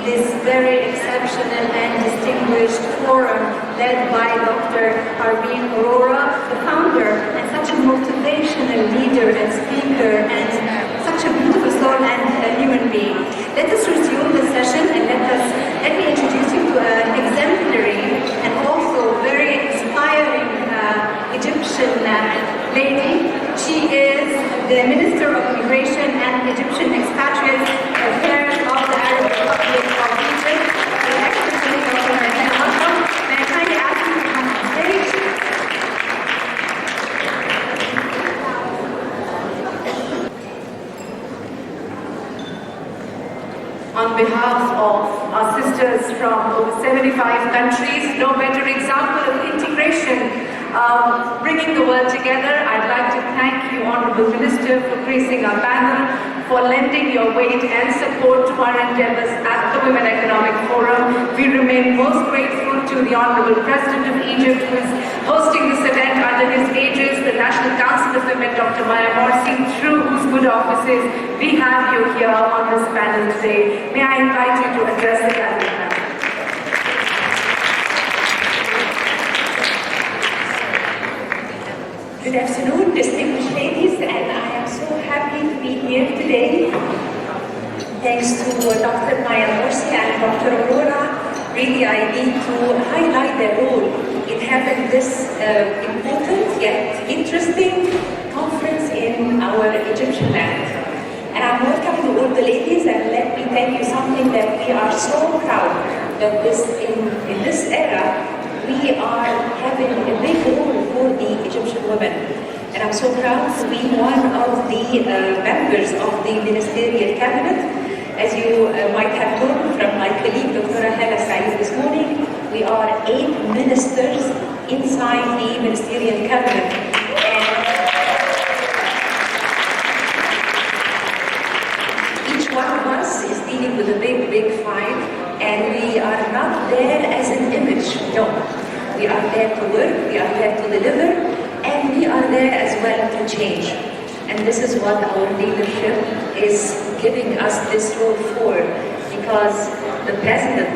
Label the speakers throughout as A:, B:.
A: this very exceptional and distinguished forum led by Dr. Harbin, Aurora, the founder, and such a motivational leader and speaker, and such a beautiful soul and a human being. Let us resume the session and let me introduce you to an exemplary and also very inspiring Egyptian lady. She is the Minister of Immigration and Egyptian Expatriates Affairs of the Arab Republic of Egypt. Her Excellency Dr. Maya. May I kindly ask you to come on stage? On behalf of our sisters from over 75 countries, no better example of integration, bringing the world together. I'd like to thank you, Honourable Minister, for gracing our panel, for lending your weight and support to our endeavours at the Women Economic Forum. We remain most grateful to the Honourable President of Egypt, who is hosting this event under his aegis, the National Council of Women, Dr. Maya, through whose good offices we have you here on this panel today. May I invite you to address the gathering now.
B: Good afternoon, distinguished ladies, and I am so happy to be here today. Thanks to Dr. Maya and Dr. Aurora, really I need to highlight their role in having this important yet interesting conference in our Egyptian land. And I'm welcoming all the ladies, and let me tell you something that we are so proud that in this era we are having a big role for the Egyptian women. And I'm so proud to be one of the members of the ministerial cabinet. As you might have heard from my colleague, Dr. this morning, we are 8 ministers inside the ministerial cabinet. And each one of us is dealing with a big fight, and we are not there as an image, no. We are there to work, we are there to deliver, and we are there as well to change. And this is what our leadership is giving us this role for, because the President,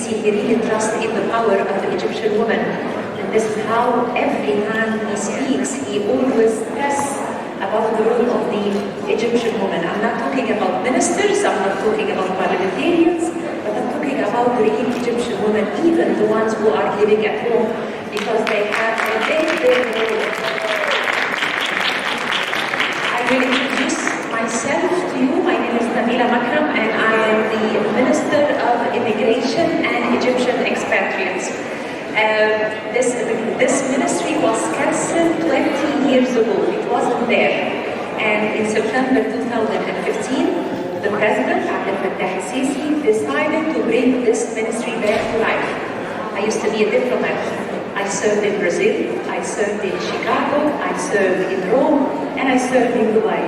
B: he really trusts in the power of the Egyptian woman. And this is how every time he speaks, he always stresses about the role of the Egyptian woman. I'm not talking about ministers, I'm not talking about parliamentarians, but I'm talking about the real Egyptian women, even the ones who are living at home, because they have a big role. I will introduce myself to you. My name is and I am the Minister of Immigration and Egyptian Expatriates. This ministry was cancelled 20 years ago. It wasn't there. And in September 2015, the President, decided to bring this ministry back to life. I used to be a diplomat. I served in Brazil, I served in Chicago, I served in Rome, and I served in Dubai.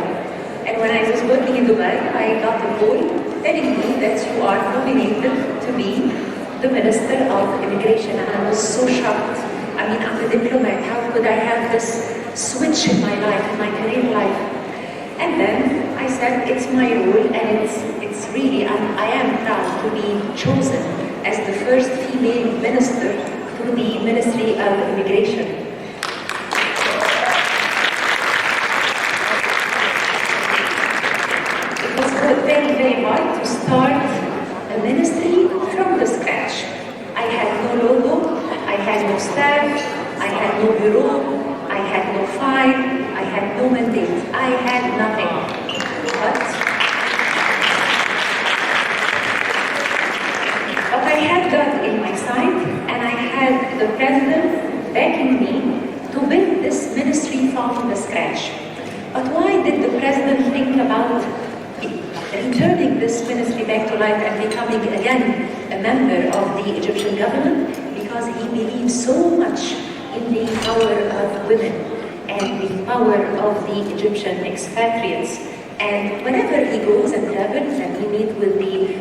B: And when I was working in Dubai, I got a call telling me that you are nominated to be the Minister of Immigration, and I was so shocked. I mean, I'm a diplomat, how could I have this switch in my life, in my career life? And then I said, it's my role, and it's really, I am proud to be chosen as the first female minister to the Ministry of Immigration. It was very hard to start a ministry from the scratch. I had no logo, I had no staff, I had no bureau, I had no file, I had no mandate, I had nothing. But I had God in my side, and I had the President backing me to build this ministry from the scratch. But why did the President think about returning this ministry back to life and becoming again a member of the Egyptian government? Because he believes so much in the power of women and the power of the Egyptian expatriates. And whenever he goes and travels and he meets with the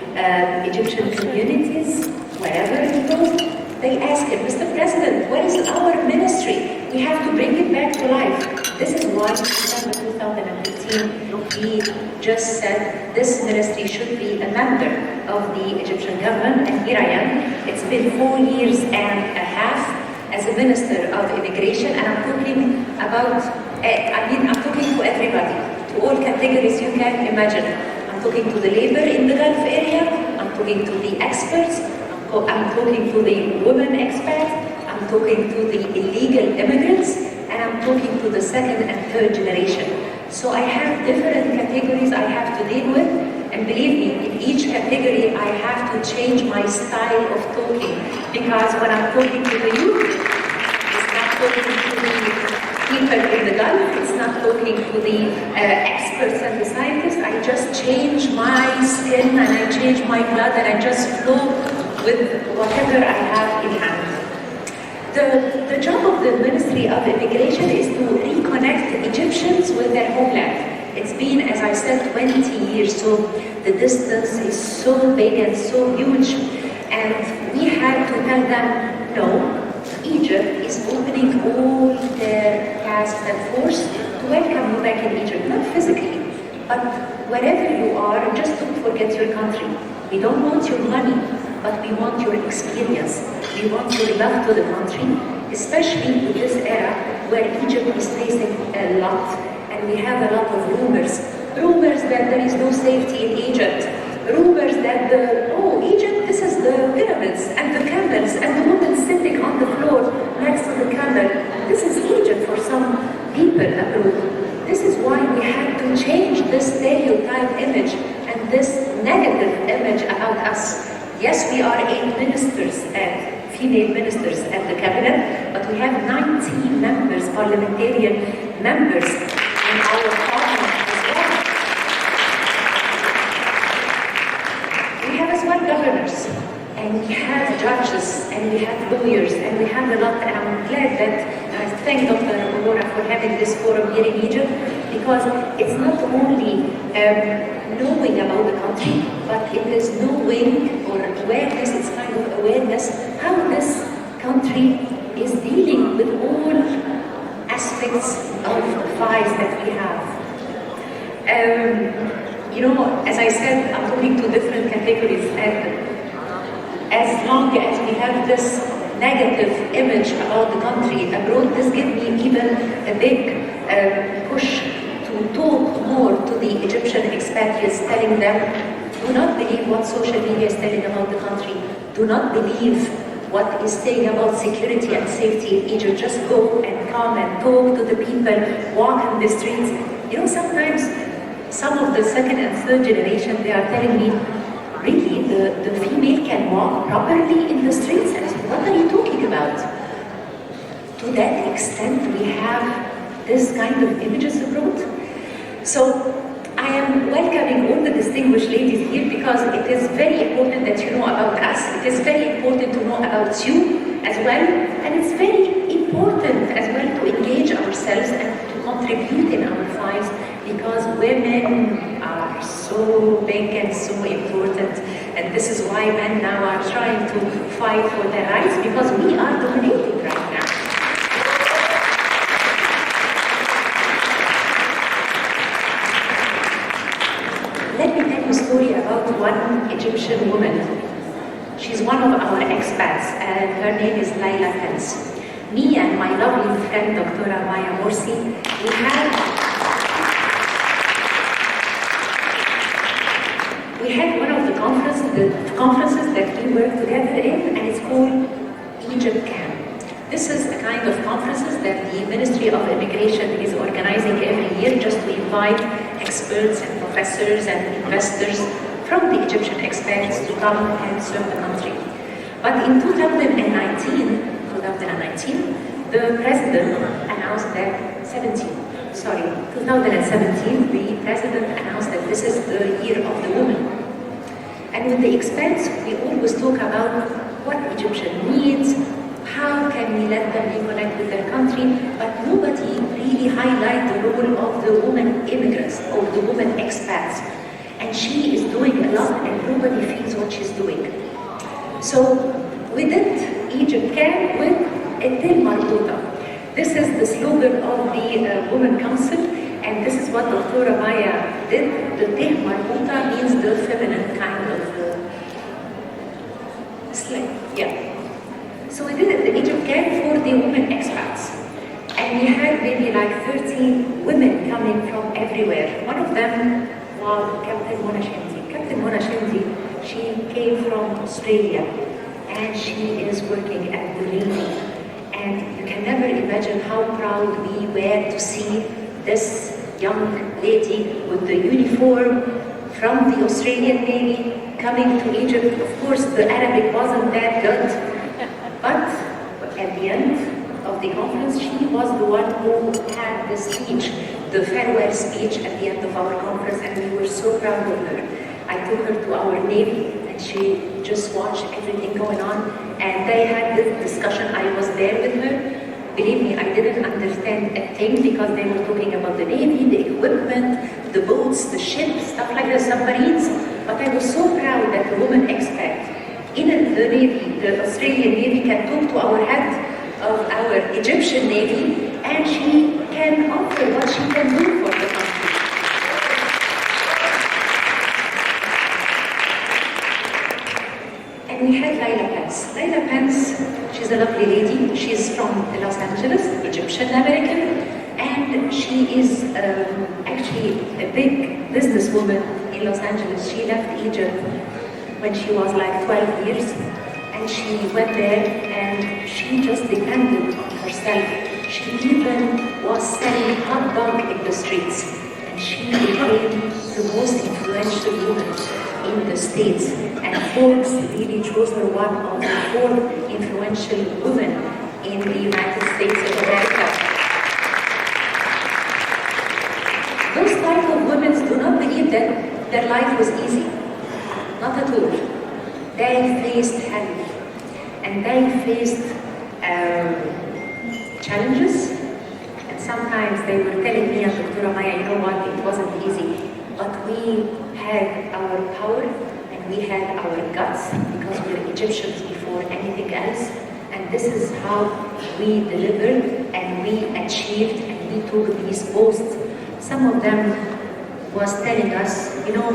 B: Egyptian communities, wherever he goes, they ask him, Mr. President, where is our ministry? We have to bring it back to life. This is why in December 2015, we just said this ministry should be a member of the Egyptian government, and here I am. It's been 4 years and a half as a Minister of Immigration, and I'm talking about, I'm talking to everybody, to all categories you can imagine. I'm talking to the labor in the Gulf area, I'm talking to the experts, I'm talking to the women expats, I'm talking to the illegal immigrants, and I'm talking to the second and third generation. So I have different categories I have to deal with, and believe me, in each category I have to change my style of talking, because when I'm talking to the youth, it's not talking to the people in the Gulf, it's not talking to the experts and the scientists. I just change my skin and I change my blood and I just flow with whatever I have in hand. The job of the Ministry of Immigration is to reconnect Egyptians with their homeland. It's been, as I said, 20 years, so the distance is so big and so huge. And we had to tell them, no, Egypt is opening all their tasks and force to welcome you back in Egypt, not physically, but wherever you are, just don't forget your country. We don't want your money, but we want your experience. We want your love to the country, especially in this era where Egypt is facing a lot, and we have a lot of rumors. Rumors that there is no safety in Egypt. Rumors that Egypt, this is the pyramids and the camels and the woman sitting on the floor next to the camel. This is Egypt for some people abroad. This is why we had to change this stereotype image and this negative image about us. Yes, we are 8 ministers and female ministers at the cabinet, but we have 19 members, parliamentarian members in our parliament as well. We have as well governors, and we have judges, and we have lawyers, and we have a lot, and I'm glad that I thank Dr. Aurora for having this forum here in Egypt, because it's not only knowing about the country, but it is knowing or awareness, it's kind of awareness how this country is dealing with all aspects of the files that we have. As I said, I'm talking to different categories, and as long as we have this negative image about the country abroad, this gives me even a big push to talk more to the Egyptian expatriates, telling them, do not believe what social media is telling about the country. Do not believe what is saying about security and safety in Egypt. Just go and come and talk to the people, walk in the streets. Sometimes some of the second and third generation, they are telling me, really, the female can walk properly in the streets? And I said, what are you talking about? To that extent, we have this kind of images abroad. So I am welcoming all the distinguished ladies here because it is very important that you know about us. It is very important to know about you as well. And it's very important as well to engage ourselves and to contribute in our fights, because women are so big and so important. And this is why men now are trying to fight for their rights, because we are dominating right now. Let me tell you a story about one Egyptian woman. She's one of our expats, and her name is Laila Pence. Me and my lovely friend, Dr. Maya Morsi, we had one of the conferences that we work together in, and it's called Egypt Can. This is a kind of conferences that the Ministry of Immigration is organizing every year just to invite experts and professors and investors from the Egyptian expats to come and serve the country. But in 2019, the president announced that 2017, the president announced that this is the year of the woman. And with the expats, we always talk about what Egyptian needs, how can we let them reconnect with their country, but nobody really highlight the role of the woman immigrants or the woman expats. And she is doing a lot, and nobody feels what she's doing. So we did Egypt Can with Lilmaraة. This is the slogan of the Women Council, and this is what Dr. Maya did. The Teh Marbuta means the feminine kind of slave. Yeah. So we did it in Egypt camp for the women expats. And we had maybe like 13 women coming from everywhere. One of them was Captain Mona Shendi. Captain Mona Shendi, she came from Australia and she is working at the Navy. And you can never imagine how proud we were to see this young lady with the uniform from the Australian Navy coming to Egypt. Of course, the Arabic wasn't that good, but at the end of the conference, she was the one who had the speech, the farewell speech at the end of our conference, and we were so proud of her. I took her to our Navy, and she just watched everything going on, and they had this discussion. I was there with her. Believe me, I didn't understand a thing because they were talking about the Navy, the equipment, the boats, the ships, stuff like the submarines. But I was so proud that a woman expat in the Navy, the Australian Navy, can talk to our head of our Egyptian Navy, and she can offer what she can do for the country. And we had Laila Pence. Laila Pence, she's a lovely lady. She's from Los Angeles, Egyptian American, and she is actually a big businesswoman in Los Angeles. She left Egypt when she was like 12 years, and she went there and she just depended on herself. She even was selling hot dog in the streets, and she became the most influential woman in the States. And Forbes really chose her one of the 4 influential women in the United States of America. Those type of women do not believe that their life was easy. Not at all. They faced hell, and they faced challenges, and sometimes they were telling me and Dr. Maya, you know what, it wasn't easy, but we had our power and we had our guts because we were Egyptians before anything else, and this is how we delivered and we achieved and we took these posts. Some of them was telling us, you know,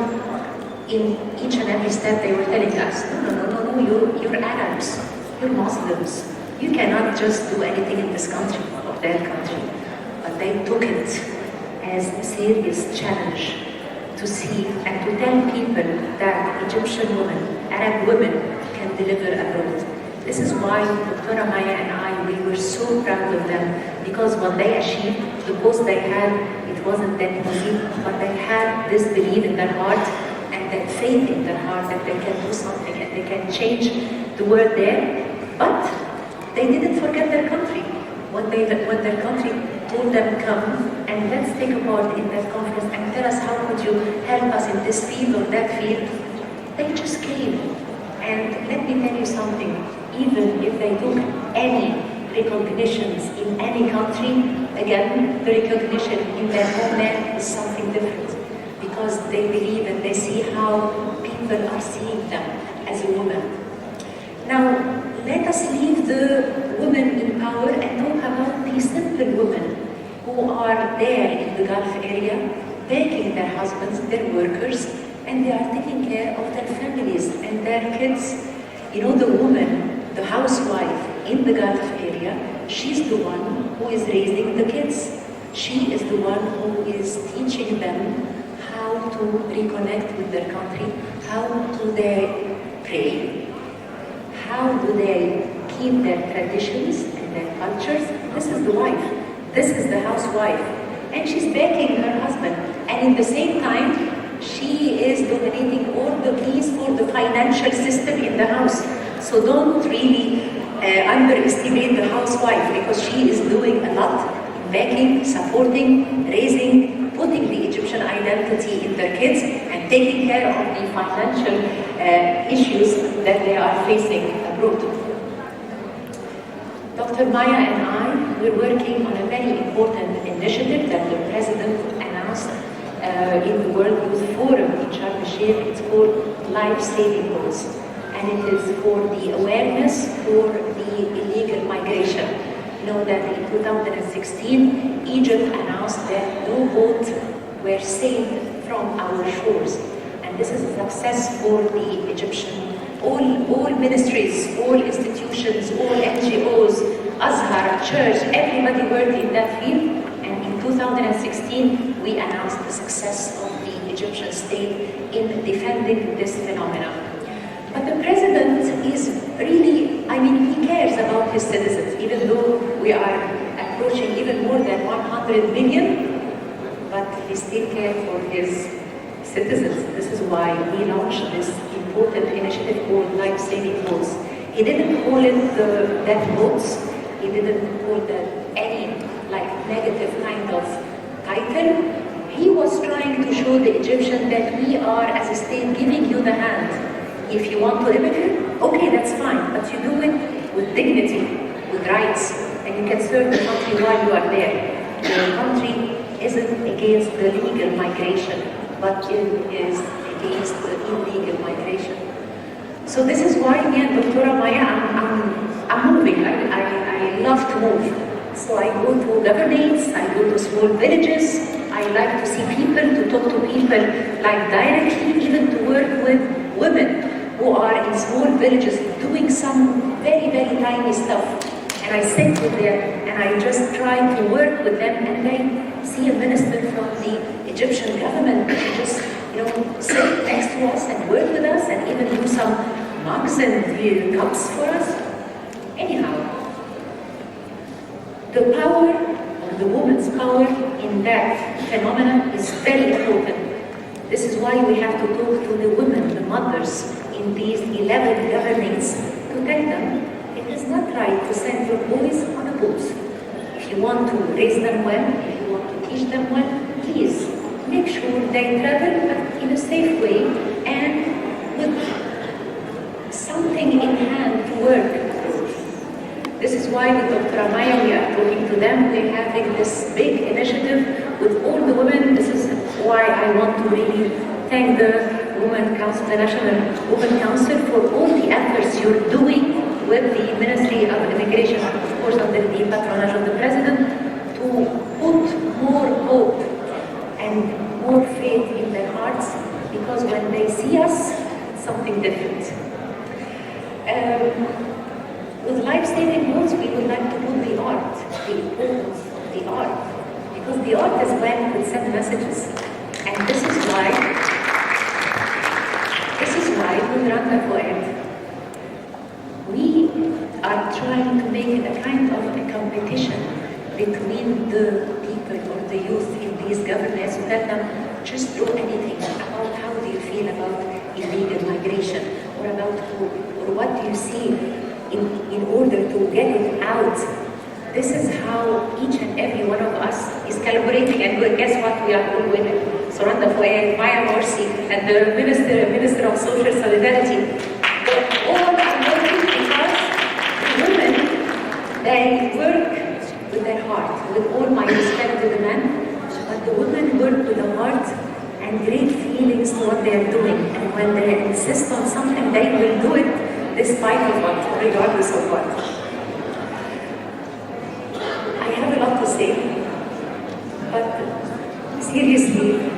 B: in each and every step they were telling us, no, you're Arabs, you're Muslims, you cannot just do anything in this country or that country. But they took it as a serious challenge to see and to tell people that Egyptian women, Arab women can deliver abroad. This is why Dr. Maya and I, we were so proud of them, because what they achieved, the post they had, it wasn't that easy, but they had this belief in their heart and that faith in their heart that they can do something and they can change the world there. But they didn't forget their country. When their country told them, come and let's take a part in that conference and tell us how could you help us in this field or that field, they just came. And let me tell you something, even if they took any recognitions in any country, again, the recognition in their homeland is something different, because they believe and they see how people are seeing them as a woman. Now, let us leave the women in power and talk about the simple women who are there in the Gulf area, begging their husbands, their workers, and they are taking care of their families and their kids. You know, the woman, the housewife in the Gulf area, she's the one who is raising the kids. She is the one who is teaching them how to reconnect with their country, how do they pray, how do they keep their traditions and their cultures. This is the wife, this is the housewife, and she's begging her husband, and in the same time, she is dominating all the keys for the financial system in the house. So don't really underestimate the housewife, because she is doing a lot, begging, supporting, raising, putting the Egyptian identity in their kids, and taking care of the financial issues that they are facing abroad. Dr. Maya and I, we're working on a very important initiative that the President announced in the World Youth Forum in Sharm el-Sheikh. It's called Life-Saving Goals, and it is for the awareness for the illegal migration. know that in 2016, Egypt announced that no boats were sailed from our shores. And this is a success for the Egyptian, all ministries, all institutions, all NGOs, Azhar, church, everybody worked in that field. And in 2016, we announced the success of the Egyptian state in defending this phenomenon. But the president is really, he cares about his citizens, even though we are approaching even more than 100 million, but he still cares for his citizens. This is why he launched this important initiative called life-saving boats. He didn't call it the death boats. He didn't call that any negative kind of title. He was trying to show the Egyptian that we are, as a state, giving you the hand. If you want to immigrate, okay, that's fine, but you do it with dignity, with rights, and you can serve the country while you are there. Your country isn't against the legal migration, but it is against the illegal migration. So this is why me and Dr. Maya, I'm moving. I love to move. So I go to governorates, I go to small villages. I like to see people, to talk to people, directly, even to work with women who are in small villages doing some very, very tiny stuff. And I sit with them and I just try to work with them, and I see a minister from the Egyptian government just sit next to us and work with us and even do some mugs and cups for us. Anyhow, the power of the woman's power in that phenomenon is very important. This is why we have to talk to the women, the mothers, in these 11 governorates to tell them it is not right to send your boys on a boat. If you want to raise them well, if you want to teach them well, please make sure they travel but in a safe way and with something in hand to work. This is why with Dr. Maya, we are talking to them. We're having this big initiative with all the women. This is why I want to really thank the Women Council, the National Women Council, for all the efforts you're doing with the Ministry of Immigration, of course under the patronage of the President, to put more hope and more faith in their hearts, because when they see us, it's something different. With life-saving boats, we would like to put the art, the importance of the art, because the art is when we send messages. And this is why with Randa Poet, we are trying to make it a kind of a competition between the people or the youth in these governments, who tell them, just do anything about how do you feel about illegal migration, or about who, or what do you see in order to get it out. This is how each and every one of us is collaborating, and guess what? We are all women. Soranda Fouad, Maya Morsi, and the Minister of Social Solidarity. They all are working because the women, they work with their heart, with all my respect to the men, but the women work with the heart and great feelings to what they are doing. And when they insist on something, they will do it despite of what, regardless of what. I have a lot to say, but seriously,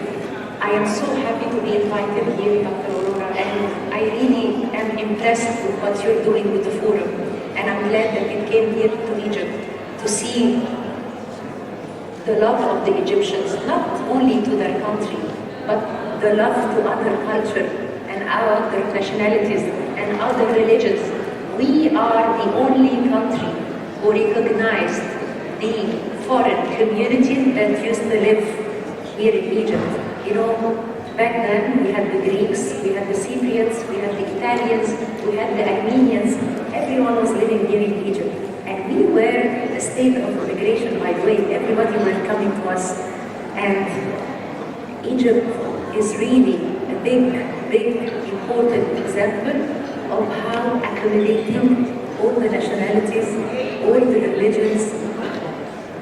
B: I am so happy to be invited here, Dr. Aurora, and I really am impressed with what you're doing with the forum. And I'm glad that you came here to Egypt to see the love of the Egyptians, not only to their country, but the love to other culture and other nationalities and other religions. We are the only country who recognized the foreign community that used to live here in Egypt. Back then we had the Greeks, we had the Cypriots, we had the Italians, we had the Armenians. Everyone was living here in Egypt. And we were a state of immigration, by the way. Everybody were coming to us. And Egypt is really a big, important example of how accommodating all the nationalities, all the religions,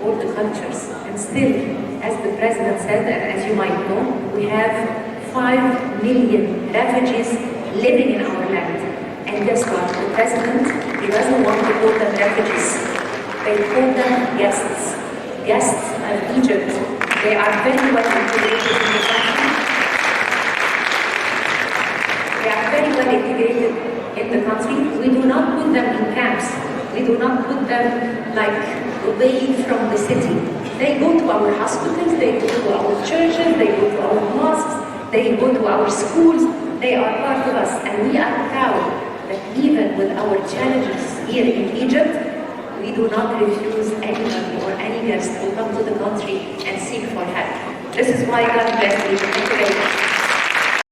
B: all the cultures. And still, as the President said, and as you might know, we have 5 million refugees living in our land. And guess what? The President, he doesn't want to call them refugees. They call them guests. Guests of Egypt. They are very well integrated in the country. They are very well integrated in the country. We do not put them in camps. We do not put them like away from the city. They go to our hospitals, they go to our churches, they go to our mosques, they go to our schools. They are part of us, and we are proud that even with our challenges here in Egypt, we do not refuse anyone or any guest who come to the country and seek for help. This is why God bless Egypt. Thank you very much.